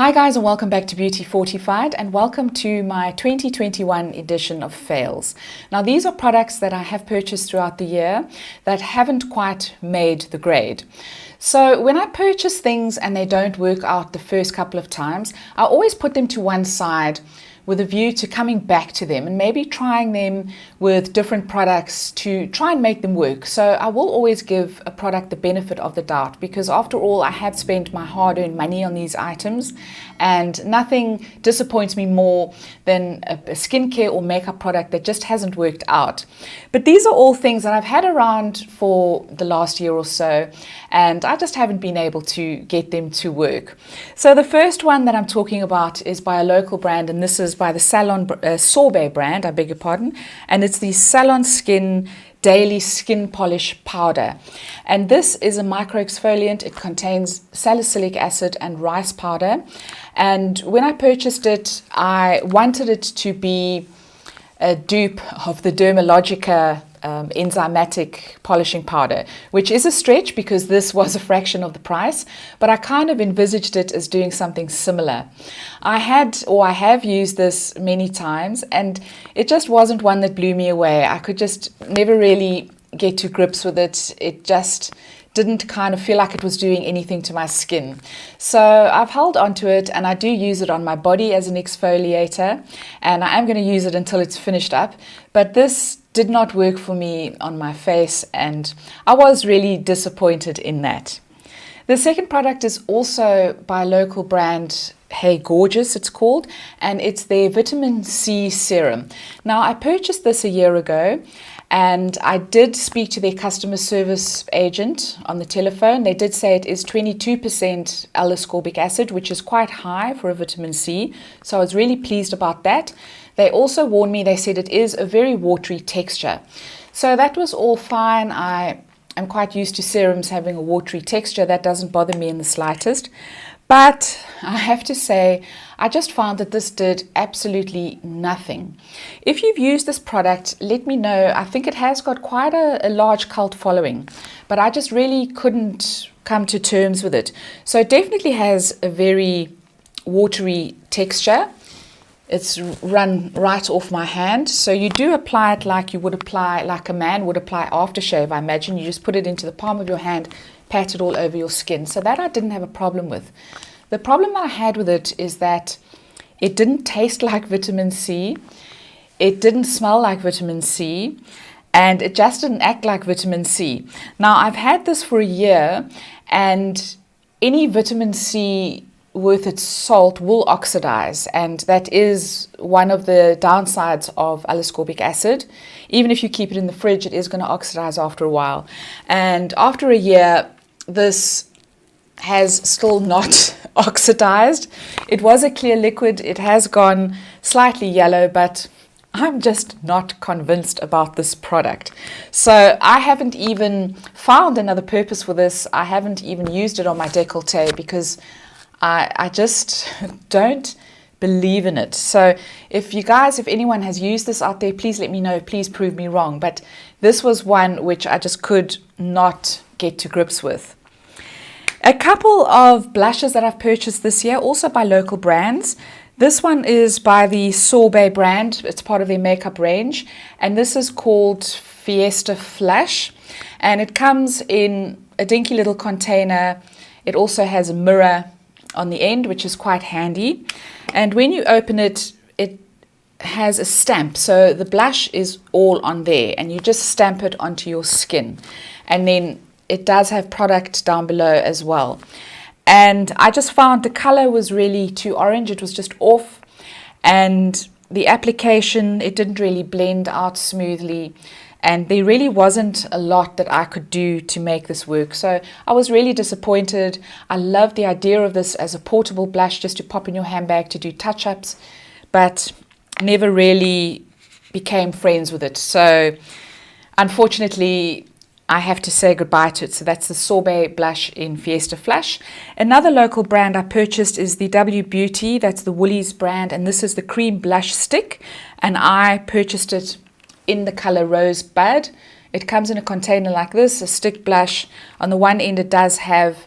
Hi guys, and welcome back to Beauty Fortified, and welcome to my 2021 edition of fails. Now these are products that I have purchased throughout the year that haven't quite made the grade. So when I purchase things and they don't work out the first couple of times, I always put them to one side with a view to coming back to them and maybe trying them with different products to try and make them work. So I will always give a product the benefit of the doubt, because after all, I have spent my hard-earned money on these items, and nothing disappoints me more than a skincare or makeup product that just hasn't worked out. But these are all things that I've had around for the last year or so, and I just haven't been able to get them to work. So the first one that I'm talking about is by a local brand, and this is by the Salon Sorbet brand, I beg your pardon, and it's the Salon Skin Daily Skin Polish Powder. And this is a micro exfoliant. It contains salicylic acid and rice powder. And when I purchased it, I wanted it to be a dupe of the Dermalogica enzymatic polishing powder, which is a stretch because this was a fraction of the price, but I kind of envisaged it as doing something similar. I have used this many times, and it just wasn't one that blew me away. I could just never really get to grips with it. It just didn't kind of feel like it was doing anything to my skin. So I've held on to it, and I do use it on my body as an exfoliator, and I am going to use it until it's finished up. But this did not work for me on my face, and I was really disappointed in that. The second product is also by a local brand, Hey Gorgeous it's called, and it's their Vitamin C Serum. Now I purchased this a year ago, and I did speak to their customer service agent on the telephone. They did say it is 22% L-ascorbic acid, which is quite high for a vitamin C. So I was really pleased about that. They also warned me, they said it is a very watery texture. So that was all fine. I am quite used to serums having a watery texture. That doesn't bother me in the slightest. But I have to say, I just found that this did absolutely nothing. If you've used this product, let me know. I think it has got quite a large cult following, but I just really couldn't come to terms with it. So it definitely has a very watery texture. It's run right off my hand. So you do apply it like a man would apply aftershave, I imagine. You just put it into the palm of your hand, pat it all over your skin. So that I didn't have a problem with. The problem I had with it is that it didn't taste like vitamin C, it didn't smell like vitamin C, and it just didn't act like vitamin C. Now I've had this for a year, and any vitamin C worth its salt will oxidize, and that is one of the downsides of L-ascorbic acid. Even if you keep it in the fridge, it is going to oxidize after a while. And after a year, this has still not oxidized. It was a clear liquid. It has gone slightly yellow, but I'm just not convinced about this product. So I haven't even found another purpose for this. I haven't even used it on my décolleté because I just don't believe in it. So if anyone has used this out there, please let me know. Please prove me wrong. But this was one which I just could not get to grips with. A couple of blushes that I've purchased this year, also by local brands. This one is by the Sorbet brand. It's part of their makeup range. And this is called Fiesta Flash. And it comes in a dinky little container. It also has a mirror on the end, which is quite handy. And when you open it, it has a stamp. So the blush is all on there, and you just stamp it onto your skin. And then it does have product down below as well. And I just found the color was really too orange. It was just off. And the application, it didn't really blend out smoothly. And there really wasn't a lot that I could do to make this work. So I was really disappointed. I loved the idea of this as a portable blush just to pop in your handbag to do touch-ups, but never really became friends with it. So unfortunately, I have to say goodbye to it. So that's the Sorbet blush in Fiesta Flash. Another local brand I purchased is the W Beauty. That's the Woolies brand. And this is the cream blush stick. And I purchased it in the color Rosebud. It comes in a container like this, a stick blush. On the one end, it does have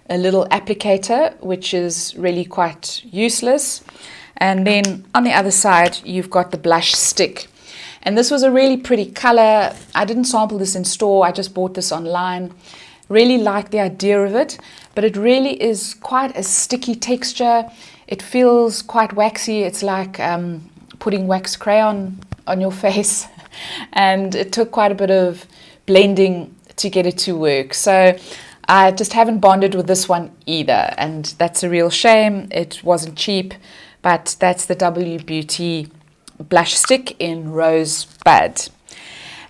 a little applicator, which is really quite useless. And then on the other side, you've got the blush stick. And this was a really pretty color. I didn't sample this in store. I just bought this online. Really like the idea of it, but it really is quite a sticky texture. It feels quite waxy. It's like putting wax crayon on your face. And it took quite a bit of blending to get it to work. So I just haven't bonded with this one either. And that's a real shame. It wasn't cheap, but that's the W Beauty blush stick in Rosebud.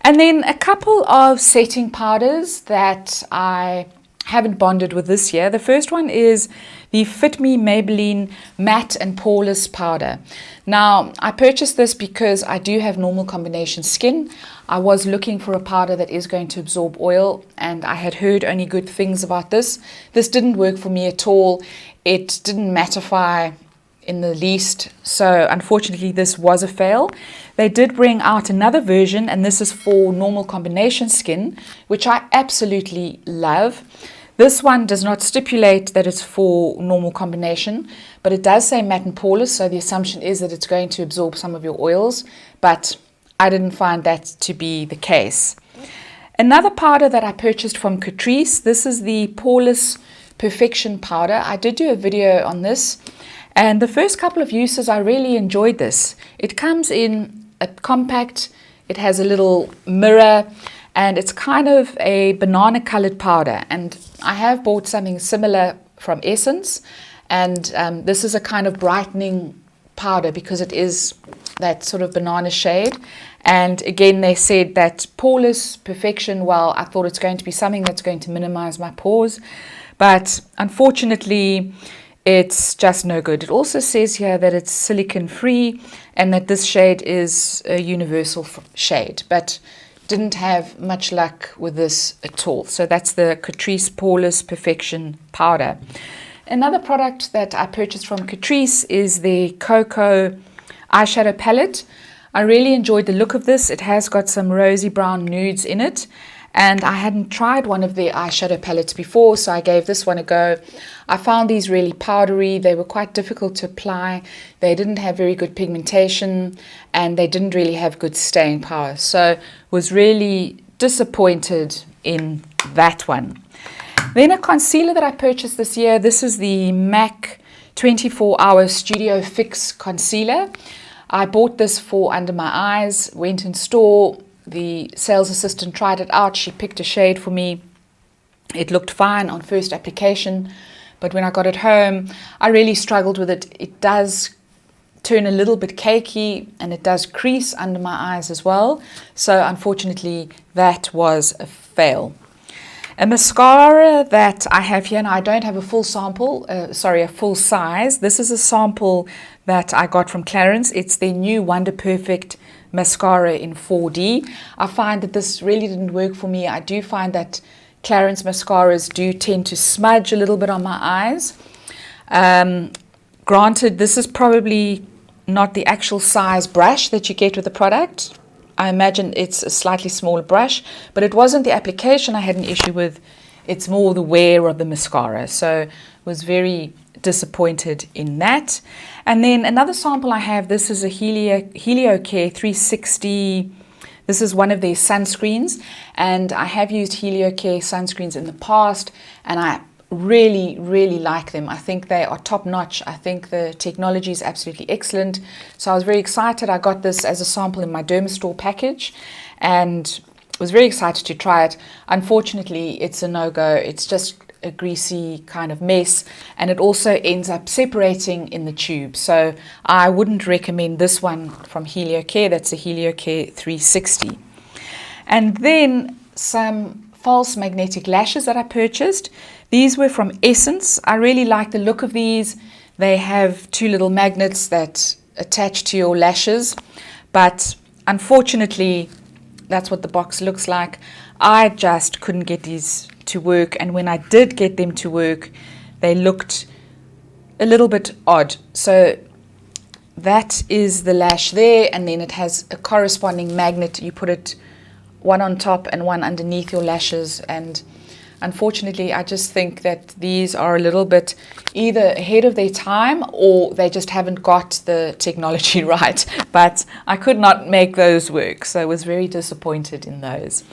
And then a couple of setting powders that I haven't bonded with this year. The first one is the Fit Me Maybelline Matte and Poreless powder. Now, I purchased this because I do have normal combination skin. I was looking for a powder that is going to absorb oil, and I had heard only good things about this. This didn't work for me at all. It didn't mattify in the least, so unfortunately this was a fail. They did bring out another version, and this is for normal combination skin, which I absolutely love. This one does not stipulate that it's for normal combination, but it does say matte and poreless, so the assumption is that it's going to absorb some of your oils, but I didn't find that to be the case. Another powder that I purchased from Capricious, this is the Paulus Perfection powder. I did do a video on this, and the first couple of uses I really enjoyed this. It comes in a compact, it has a little mirror, and it's kind of a banana colored powder. And I have bought something similar from Essence, and this is a kind of brightening powder because it is that sort of banana shade. And again, they said that Poreless Perfection, well, I thought it's going to be something that's going to minimize my pores, but unfortunately it's just no good. It also says here that it's silicone free and that this shade is a universal shade, but didn't have much luck with this at all. So that's the Catrice Poreless Perfection powder. Another product that I purchased from Catrice is the Cocoa eyeshadow palette. I really enjoyed the look of this. It has got some rosy brown nudes in it, and I hadn't tried one of their eyeshadow palettes before, so I gave this one a go. I found these really powdery. They were quite difficult to apply. They didn't have very good pigmentation, and they didn't really have good staying power. So was really disappointed in that one. Then a concealer that I purchased this year. This is the MAC 24 Hour Studio Fix Concealer. I bought this for under my eyes, went in store. The sales assistant tried it out. She picked a shade for me. It looked fine on first application, but when I got it home, I really struggled with it. It does turn a little bit cakey, and it does crease under my eyes as well. So unfortunately, that was a fail. A mascara that I have here, and I don't have a full sample, a full size. This is a sample that I got from Clarins. It's the new Wonder Perfect mascara in 4D. I find that this really didn't work for me. I do find that Clarins mascaras do tend to smudge a little bit on my eyes. Granted, this is probably not the actual size brush that you get with the product. I imagine it's a slightly smaller brush, but it wasn't the application I had an issue with. It's more the wear of the mascara. So was very disappointed in that. And then another sample I have, this is a Heliocare 360. This is one of their sunscreens, and I have used Heliocare sunscreens in the past, and I really like them. I think they are top notch. I think the technology is absolutely excellent. So I was very excited. I got this as a sample in my Dermastore package and was very excited to try it. Unfortunately, it's a no-go. It's just a greasy kind of mess, and it also ends up separating in the tube. So I wouldn't recommend this one from Heliocare. That's a Heliocare 360. And then some false magnetic lashes that I purchased. These were from Essence. I really like the look of these. They have two little magnets that attach to your lashes, but unfortunately, that's what the box looks like. I just couldn't get these to work, and when I did get them to work, they looked a little bit odd. So that is the lash there, and then it has a corresponding magnet. You put it one on top and one underneath your lashes, and unfortunately, I just think that these are a little bit either ahead of their time or they just haven't got the technology right. But I could not make those work, so I was very disappointed in those.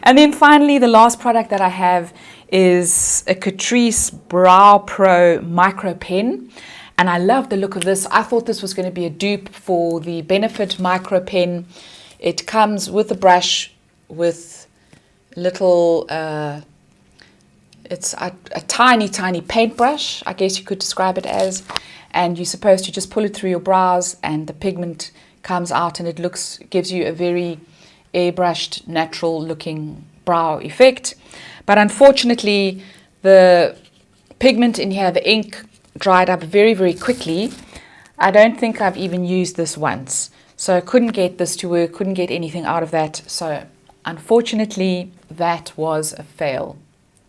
And then finally, the last product that I have is a Catrice Brow Pro Micro Pen. And I love the look of this. I thought this was going to be a dupe for the Benefit Micro Pen. It comes with a brush with little, it's a tiny paintbrush, I guess you could describe it as. And you're supposed to just pull it through your brows and the pigment comes out and it gives you a very airbrushed, natural looking brow effect. But unfortunately, the pigment in here, the ink, dried up very quickly. I don't think I've even used this once. So I couldn't get this to work, couldn't get anything out of that. So unfortunately, that was a fail.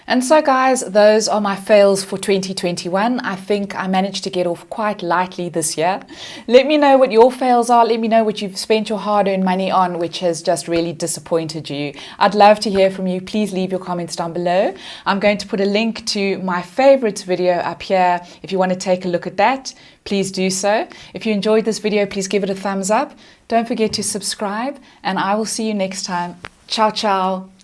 And so guys, those are my fails for 2021. I think I managed to get off quite lightly this year. Let me know what your fails are. Let me know what you've spent your hard-earned money on, which has just really disappointed you. I'd love to hear from you. Please leave your comments down below. I'm going to put a link to my favorites video up here. If you want to take a look at that, please do so. If you enjoyed this video, please give it a thumbs up. Don't forget to subscribe, and I will see you next time. Ciao, ciao.